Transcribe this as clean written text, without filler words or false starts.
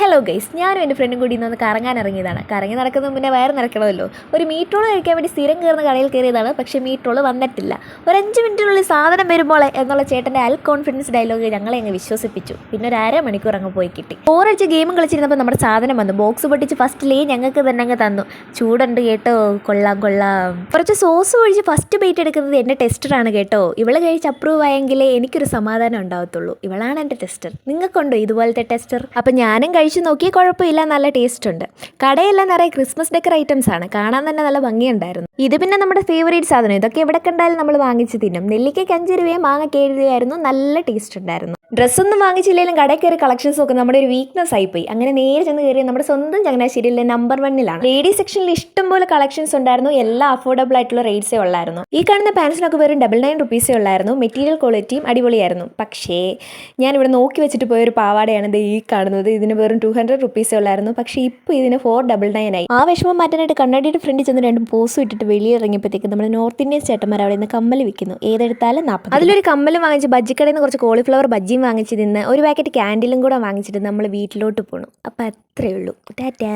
Hello guys, ഞാനും എൻ്റെ ഫ്രണ്ടും കൂടി ഇന്നൊന്ന് കറങ്ങാൻ ഇറങ്ങിയതാണ്. കറങ്ങി നടക്കുന്ന മുന്നേ വയറ് നിറക്കണമല്ലോ. ഒരു മീറ്റ് റോൾ കഴിക്കാൻ വേണ്ടി സ്ഥിരം കയറുന്ന കടയിൽ കയറിയതാണ്. പക്ഷേ മീറ്റ് റോൾ വന്നിട്ടില്ല. ഒരു 5 മിനിറ്റിനുള്ളിൽ സാധനം വരുമ്പോൾ എന്നുള്ള ചേട്ടൻ്റെ കോൺഫിഡൻസ് ഡയലോഗ് ഞങ്ങളെ അങ്ങ് വിശ്വസിപ്പിച്ചു. പിന്നെ ഒരു 1/2 മണിക്കൂർ അങ്ങ് പോയി കിട്ടി. ഓരടിച്ച് ഗെയിമും കളിച്ചിരുന്നപ്പോൾ നമ്മുടെ സാധനം വന്നു. ബോക്സ് പൊട്ടിച്ച് ഫസ്റ്റിലേ ഞങ്ങൾക്ക് തന്നെ അങ്ങ് തന്നു. ചൂടുണ്ട് കേട്ടോ, കൊള്ളാം കൊള്ളാം. കുറച്ച് സോസ് ഒഴിച്ച് ഫസ്റ്റ് ബൈറ്റ് എടുക്കുന്നത് എൻ്റെ ടെസ്റ്ററാണ് കേട്ടോ. ഇവള് കഴിച്ച് അപ്രൂവ് ആയെങ്കിലേ എനിക്കൊരു സമാധാനം ഉണ്ടാവത്തുള്ളൂ. ഇവളാണ് എൻ്റെ ടെസ്റ്റർ. നിങ്ങൾക്കുണ്ടോ ഇതുപോലത്തെ ടെസ്റ്റർ? അപ്പം ഞാനും കഴിച്ചു നോക്കി, കുഴപ്പമില്ല, നല്ല ടേസ്റ്റ് ഉണ്ട്. കടയെല്ലാം നിറയെ ക്രിസ്മസ് ഡെക്കർ ഐറ്റംസ് ആണ്. കാണാൻ തന്നെ നല്ല ഭംഗിയുണ്ടായിരുന്നു. ഇത് പിന്നെ നമ്മുടെ ഫേവറേറ്റ് സാധനം. ഇതൊക്കെ എവിടെ കണ്ടാലും നമ്മൾ വാങ്ങിച്ച് തിന്നും. നെല്ലിക്കയ്ക്ക് 5 രൂപയും മാങ്ങയ്ക്ക് 7 രൂപയായിരുന്നു. നല്ല ടേസ്റ്റ് ഉണ്ടായിരുന്നു. ഡ്രസ്സൊന്നും വാങ്ങിച്ചില്ലെങ്കിലും കടയിൽ കയറി കളക്ഷൻസ് ഒക്കെ നമ്മുടെ ഒരു വീക്ക്നെസ് ആയിപ്പോയി. അങ്ങനെ നേരെ ചെന്ന് കയറി നമ്മുടെ സ്വന്തം ചങ്ങനാശ്ശേരിയിലെ നമ്പർ 1-ലാണ്. ലേഡീസ് സെക്ഷനിൽ ഇഷ്ടംപോലെ കളക്ഷൻസ് ഉണ്ടായിരുന്നു. എല്ലാം അഫോർഡബിൾ ആയിട്ടുള്ള റേറ്റ്സേ ഉള്ളായിരുന്നു. ഈ കാണുന്ന പാൻസിനൊക്കെ വെറും 99 റുപ്പീസേ ഉള്ളായിരുന്നു. മെറ്റീരിയൽ ക്വാളിറ്റിയും അടിപൊളിയായിരുന്നു. പക്ഷേ ഞാൻ ഇവിടെ നോക്കി വെച്ചിട്ട് പോയൊരു പാവാടയാണ് ഇത് ഈ കാണുന്നത്. ഇതിന് വെറും 200 റുപ്പീസേ ഉള്ളായിരുന്നു. പക്ഷേ ഇപ്പോൾ ഇതിന് 499 ആയി. ആ വിഷമം മാറ്റാനായിട്ട് കണ്ണാടിയുടെ ഫ്രണ്ടിൽ ചെന്ന് 2 പോസും ഇട്ടിട്ട് വെളിയിറങ്ങിയപ്പോഴത്തേക്ക് നമ്മുടെ നോർത്ത് ഇന്ത്യൻ ചേട്ടന്മാർ അവിടെ നിന്ന് കമ്മൽ വിൽക്കുന്നു. ഏതെടുത്താലും 40. അതിലൊരു കമ്മലും വാങ്ങിച്ച് ബജ്ജിക്കടയിൽ നിന്ന് കുറച്ച് കോളിഫ്ലവർ ബജ്ജിയും വാങ്ങിച്ച് തിന്ന് ഒരു പാക്കറ്റ് ക്യാൻഡിലും കൂടെ വാങ്ങിച്ചിട്ട് നമ്മൾ വീട്ടിലോട്ട് പോകണം. അപ്പം അത്രയേ ഉള്ളൂ. ടാറ്റാ.